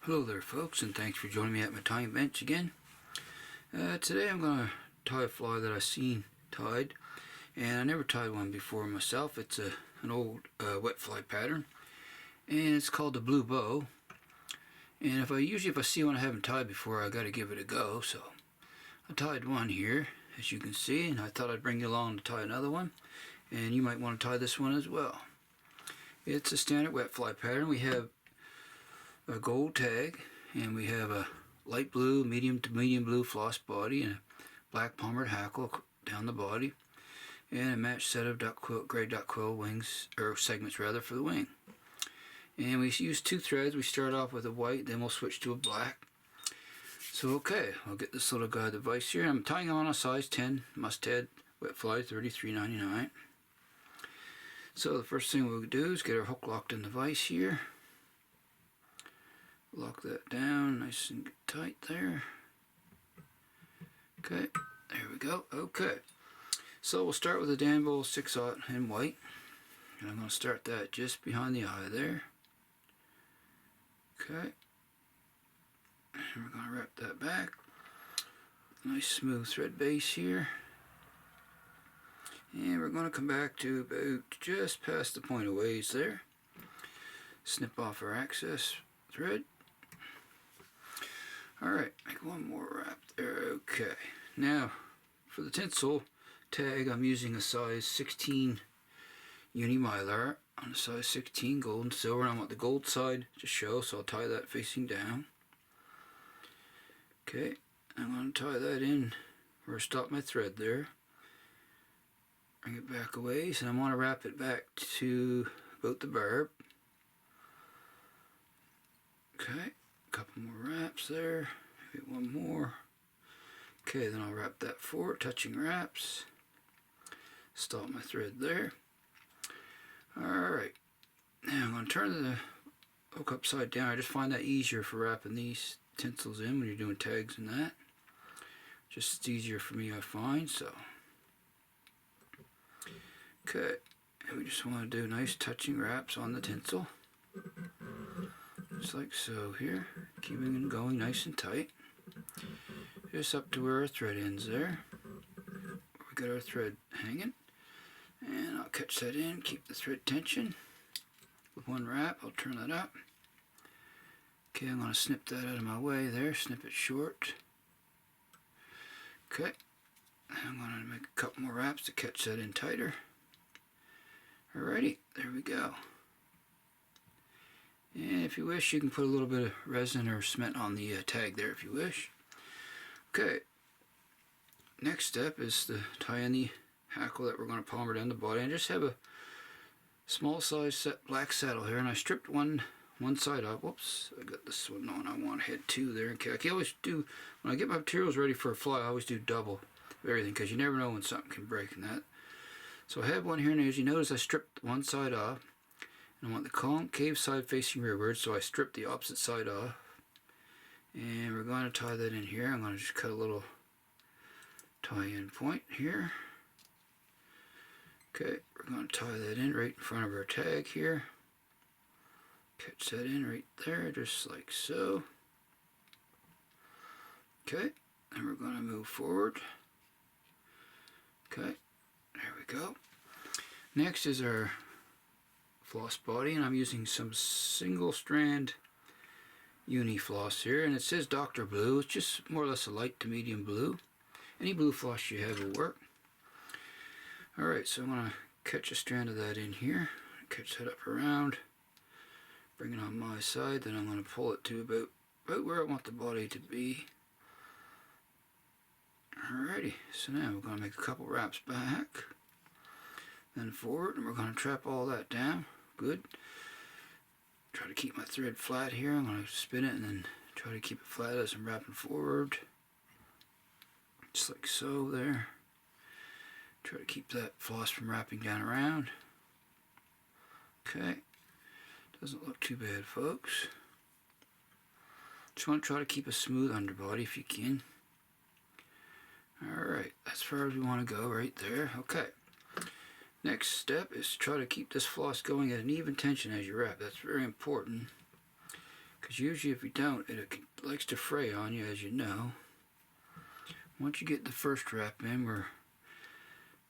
Hello there folks, and thanks for joining me at my tying bench again. Today I'm going to tie a fly that I've seen tied, and I never tied one before myself. It's an old wet fly pattern, and it's called the blue bow. And if I see one I haven't tied before, I got to give it a go. So I tied one here, as you can see, and I thought I'd bring you along to tie another one, and you might want to tie this one as well. It's a standard wet fly pattern. We have a gold tag, and we have a light blue, medium to medium blue floss body, and a black palmered hackle down the body, and a matched set of gray duck quill wings, or segments rather, for the wing. And we use two threads. We start off with a white, then we'll switch to a black. So okay, I'll get this little guy device here. I'm tying on a size 10 Musthead wet fly, $33.99. So the first thing we'll do is get our hook locked in the vise here. Lock that down nice and tight there. Okay, there we go. Okay, so we'll start with a Danbull 6/0 in white, and I'm going to start that just behind the eye there. Okay, and we're going to wrap that back. Nice smooth thread base here, and we're going to come back to about just past the point of ways there. Snip off our excess thread. Alright, make one more wrap there. Okay, now for the tinsel tag, I'm using a size 16 uni mylar on a size 16 gold and silver, and I want the gold side to show, so I'll tie that facing down. Okay, I'm going to tie that in where I stop my thread there. Bring it back a ways, and I want to wrap it back to about the barb. Okay, a couple more wraps there, maybe one more. Okay, then I'll wrap that forward, touching wraps. Stop my thread there. Alright, now I'm going to turn the hook upside down. I just find that easier for wrapping these tinsels in when you're doing tags and that. Just easier for me, I find, so. Okay, and we just want to do nice touching wraps on the tinsel. Just like so here, keeping it going nice and tight. Just up to where our thread ends there. We got our thread hanging. And I'll catch that in, keep the thread tension. With one wrap, I'll turn that up. Okay, I'm going to snip that out of my way there, snip it short. Okay, I'm going to make a couple more wraps to catch that in tighter. Alrighty, there we go. And if you wish, you can put a little bit of resin or cement on the tag there if you wish. Okay, next step is to tie in the hackle that we're going to palmer down the body. I just have a small size black saddle here, and I stripped one side off. Whoops, I got this one on. I want to head two there. Okay, I can always do, when I get my materials ready for a fly, I always do double of everything, because you never know when something can break in that. So I have one here, and as you notice, I stripped one side off. I want the concave side facing rearward, so I stripped the opposite side off. And we're going to tie that in here. I'm going to just cut a little tie-in point here. Okay, we're going to tie that in right in front of our tag here. Catch that in right there, just like so. Okay, and we're going to move forward. Okay, there we go. Next is our floss body, and I'm using some single strand uni floss here, and it says Dr. Blue. It's just more or less a light to medium blue. Any blue floss you have will work. Alright, so I'm going to catch a strand of that in here, catch that up around, bring it on my side, then I'm going to pull it to about where I want the body to be. Alrighty, so now we're going to make a couple wraps back, then forward, and we're going to trap all that down. Good. Try to keep my thread flat here. I'm going to spin it and then try to keep it flat as I'm wrapping forward. Just like so there. Try to keep that floss from wrapping down around. Okay. Doesn't look too bad, folks. Just want to try to keep a smooth underbody if you can. Alright, that's as far as we want to go right there. Okay. Next step is to try to keep this floss going at an even tension as you wrap. That's very important, because because usually if you don't, it likes to fray on you, as you know. Once you get the first wrap in, we're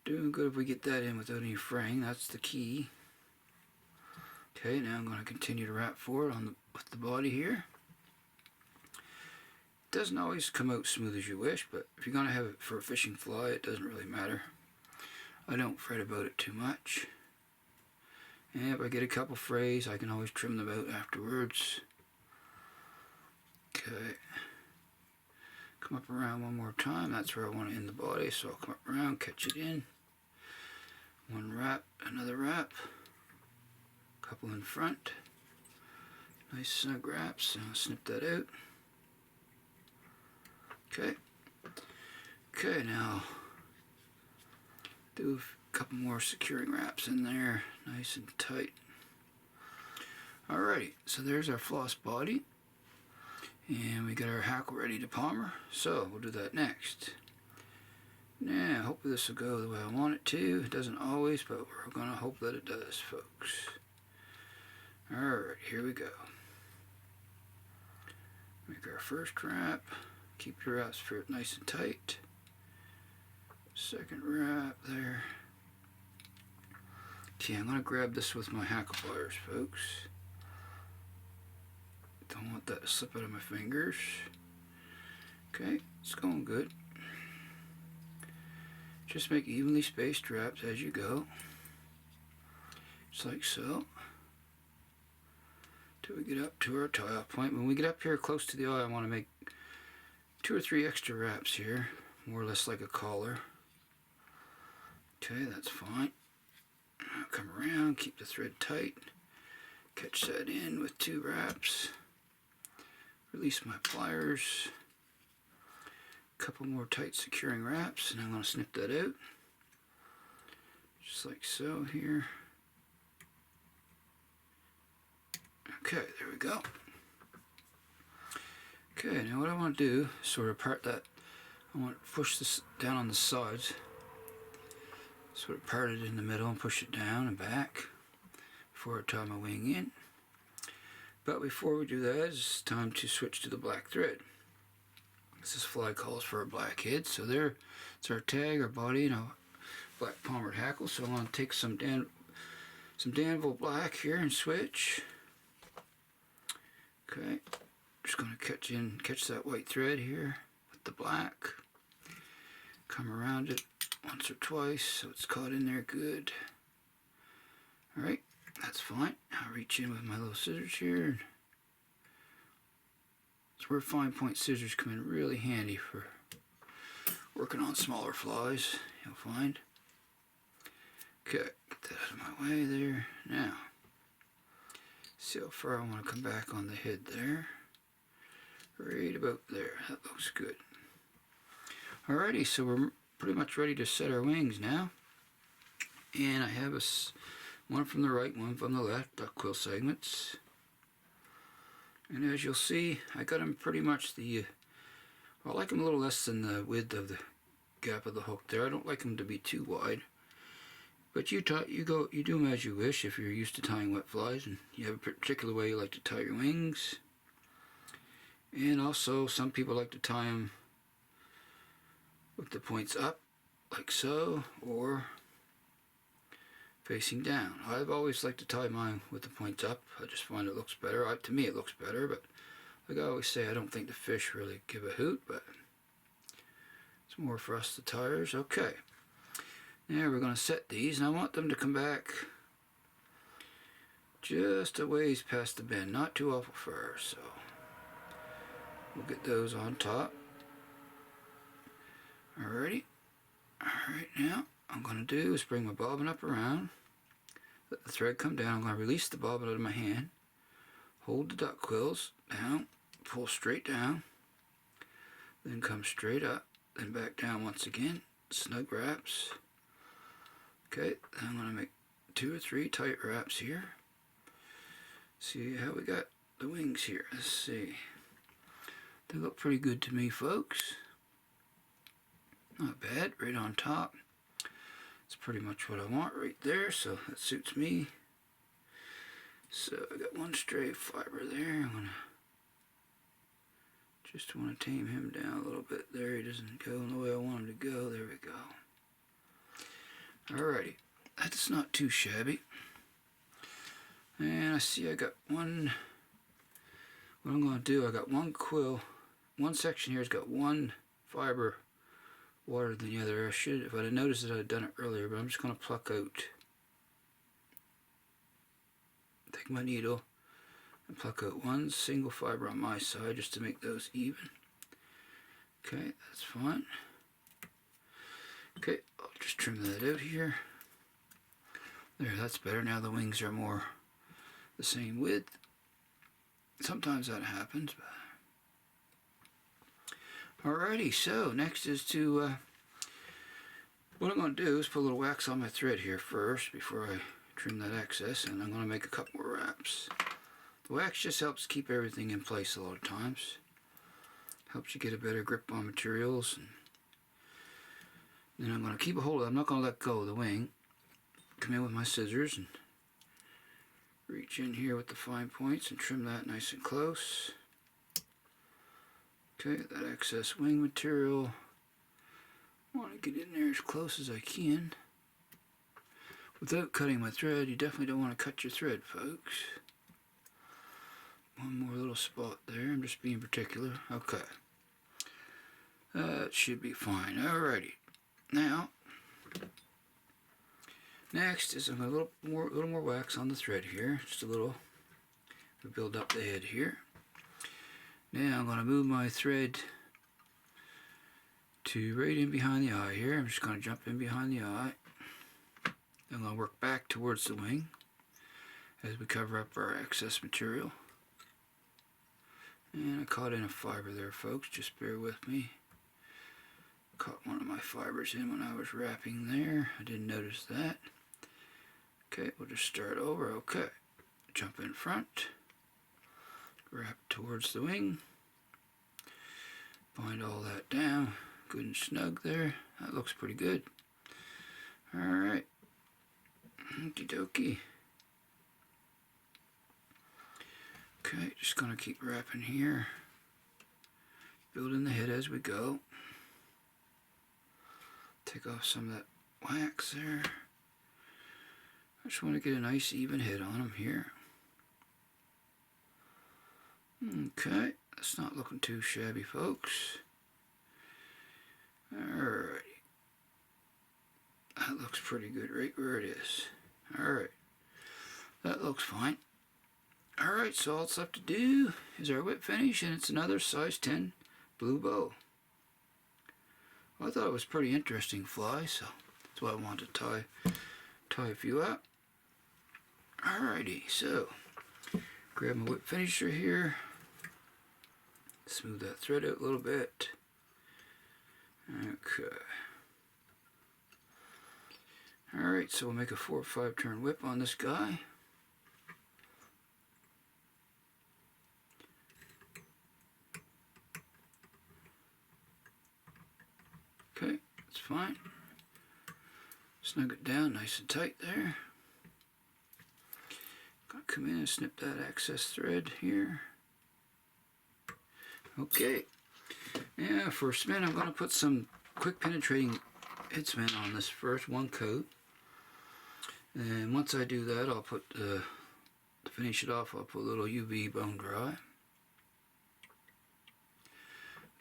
doing good if we get that in without any fraying. That's the key. Okay, now I'm going to continue to wrap forward with the body here. It doesn't always come out smooth as you wish, but if you're going to have it for a fishing fly, it doesn't really matter. I don't fret about it too much. And if I get a couple frays, I can always trim them out afterwards. Okay. Come up around one more time. That's where I want to end the body, so I'll come up around, catch it in. One wrap, another wrap. Couple in front. Nice snug wraps. I'll snip that out. Okay. Okay, now do a couple more securing wraps in there, nice and tight. Alrighty, so there's our floss body, and we got our hackle ready to palmer, so we'll do that next. Now, hopefully this will go the way I want it to. It doesn't always, but we're going to hope that it does, folks. Alright, here we go. Make our first wrap. Keep your wraps nice and tight. Second wrap there. Okay, I'm going to grab this with my hackle pliers, folks. Don't want that to slip out of my fingers. Okay, it's going good. Just make evenly spaced wraps as you go. Just like so. Till we get up to our tie-off point. When we get up here close to the eye, I want to make 2 or 3 extra wraps here. More or less like a collar. Okay, that's fine. I'll come around, keep the thread tight. Catch that in with 2 wraps. Release my pliers. Couple more tight securing wraps, and I'm going to snip that out. Just like so here. Okay, there we go. Okay, now what I want to do is sort of part that. I want to push this down on the sides. Sort of part it in the middle and push it down and back before I tie my wing in. But before we do that, it's time to switch to the black thread. This fly calls for a black head, so there, it's our tag, our body, and a black palmered hackle. So I'm going to take some Danville black here and switch. Okay, just going to catch that white thread here with the black. Come around it once or twice so it's caught in there good. Alright, that's fine. I'll reach in with my little scissors here. It's where fine point scissors come in really handy for working on smaller flies, you'll find. Okay, get that out of my way there. Now, see how far I want to come back on the head there. Right about there. That looks good. Alrighty, so we're pretty much ready to set our wings now. And I have one from the right, one from the left, duck quill segments. And as you'll see, I got them pretty much I like them a little less than the width of the gap of the hook there. I don't like them to be too wide. But you do them as you wish if you're used to tying wet flies and you have a particular way you like to tie your wings. And also, some people like to tie them with the points up, like so, or facing down. I've always liked to tie mine with the points up. I just find it looks better. To me it looks better, but like I always say, I don't think the fish really give a hoot, but it's more for us the tiers. Okay, now we're going to set these, and I want them to come back just a ways past the bend, not too awful far, so we'll get those on top. Alrighty. Alright, now I'm going to do is bring my bobbin up around, let the thread come down. I'm going to release the bobbin out of my hand, hold the duck quills down, pull straight down, then come straight up, then back down once again, snug wraps. Okay, then I'm going to make 2 or 3 tight wraps here. See how we got the wings here. Let's see. They look pretty good to me, folks. Not bad, right on top. It's pretty much what I want right there, so that suits me. So I got one stray fiber there. I'm going to Just want to tame him down a little bit there. He doesn't go in the way I want him to go. There we go. Alrighty. That's not too shabby. And I see I got one. What I'm going to do, I got one quill. One section here has got one fiber wider than the other. I should, if I'd have noticed it, I'd have done it earlier, but I'm just going to pluck out. Take my needle and pluck out one single fiber on my side just to make those even. Okay, that's fine. Okay, I'll just trim that out here. There, that's better. Now the wings are more the same width. Sometimes that happens. But alrighty, so next is to, what I'm going to do is put a little wax on my thread here first before I trim that excess, and I'm going to make a couple more wraps. The wax just helps keep everything in place a lot of times. Helps you get a better grip on materials. And then I'm going to keep a hold of it. I'm not going to let go of the wing. Come in with my scissors and reach in here with the fine points and trim that nice and close. Okay, that excess wing material, I want to get in there as close as I can. Without cutting my thread, you definitely don't want to cut your thread, folks. One more little spot there, I'm just being particular. Okay. That should be fine. Alrighty. Now, next is a little more wax on the thread here, just a little to build up the head here. Now I'm going to move my thread to right in behind the eye here. I'm just going to jump in behind the eye. I'm going to work back towards the wing as we cover up our excess material. And I caught in a fiber there, folks, just bear with me. Caught one of my fibers in when I was wrapping there. I didn't notice that. Okay, we'll just start over. Okay, jump in front, wrap towards the wing, bind all that down, good and snug there. That looks pretty good. Alright, okie dokie. Okay, just gonna keep wrapping here, building the head as we go. Take off some of that wax there. I just want to get a nice even head on him here. Okay, that's not looking too shabby, folks. Alrighty. That looks pretty good right where it is. Alright. That looks fine. Alright, so all it's left to do is our whip finish, and it's another size 10 blue bow. Well, I thought it was a pretty interesting fly, so that's why I wanted to tie a few up. Alrighty, so grab my whip finisher here, smooth that thread out a little bit. Okay. Alright, so we'll make a 4 or 5 turn whip on this guy. Okay, that's fine. Snug it down nice and tight there. Gonna come in and snip that excess thread here. Okay. Yeah, for a spin I'm gonna put some quick penetrating head spin on this first one coat. And once I do that, I'll put, to finish it off, I'll put a little UV bone dry.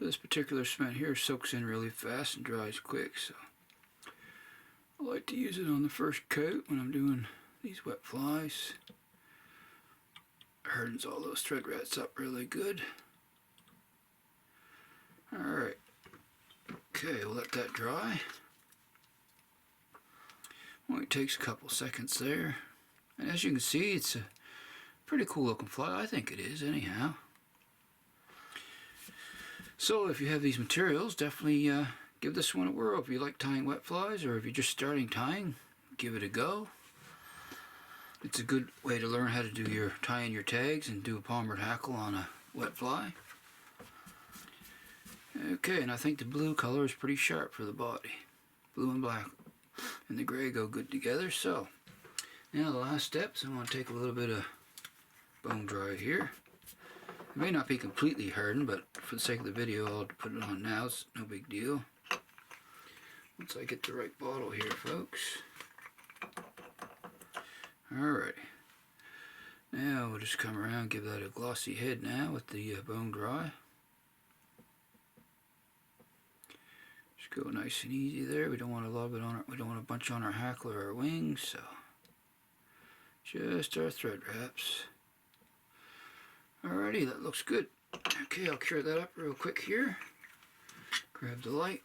This particular cement here soaks in really fast and dries quick, so I like to use it on the first coat when I'm doing these wet flies. Hardens all those thread rats up really good. Alright, okay, we'll let that dry. Only takes a couple seconds there, and as you can see, it's a pretty cool looking fly. I think it is anyhow. So if you have these materials, definitely give this one a whirl. If you like tying wet flies, or if you're just starting tying, give it a go. It's a good way to learn how to do your tying your tags and do a palmered hackle on a wet fly. Okay, and I think the blue color is pretty sharp for the body. Blue and black and the gray go good together. So now the last step, so I want to take a little bit of bone dry here. It may not be completely hardened, but for the sake of the video, I'll put it on now. It's no big deal. Once I get the right bottle here, folks. Alrighty. Now we'll just come around, give that a glossy head now with the bone dry. Just go nice and easy there. We don't want a lot of it on it. We don't want a bunch on our hackle or our wings, so just our thread wraps. Alrighty, that looks good. Okay, I'll cure that up real quick here. Grab the light,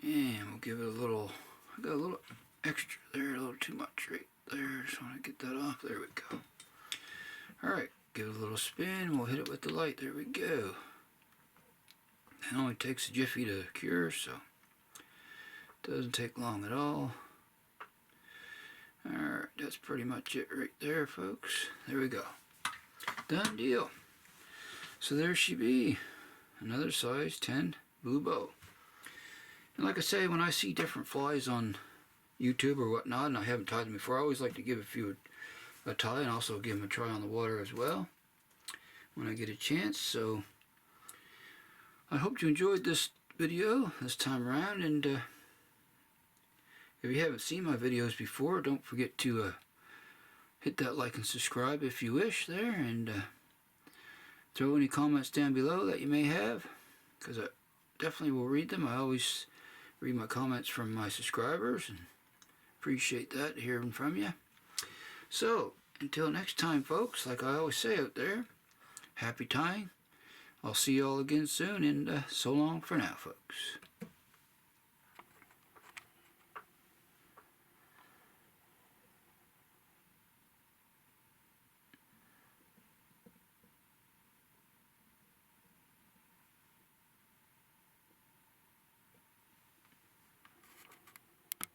and we'll give it a little. I got a little extra there, a little too much right there. Just want to get that off. There we go. Alright, give it a little spin. We'll hit it with the light. There we go. It only takes a jiffy to cure, so it doesn't take long at all. Alright, that's pretty much it right there, folks. There we go. Done deal. So there she be. Another size 10 blue bow. And like I say, when I see different flies on YouTube or whatnot, and I haven't tied them before, I always like to give a few a tie and also give them a try on the water as well when I get a chance. So I hope you enjoyed this video this time around, and if you haven't seen my videos before, don't forget to hit that like and subscribe if you wish there, and throw any comments down below that you may have, because I definitely will read them. I always read my comments from my subscribers and appreciate that, hearing from you. So until next time, folks, like I always say out there, happy tying. I'll see you all again soon, and so long for now, folks.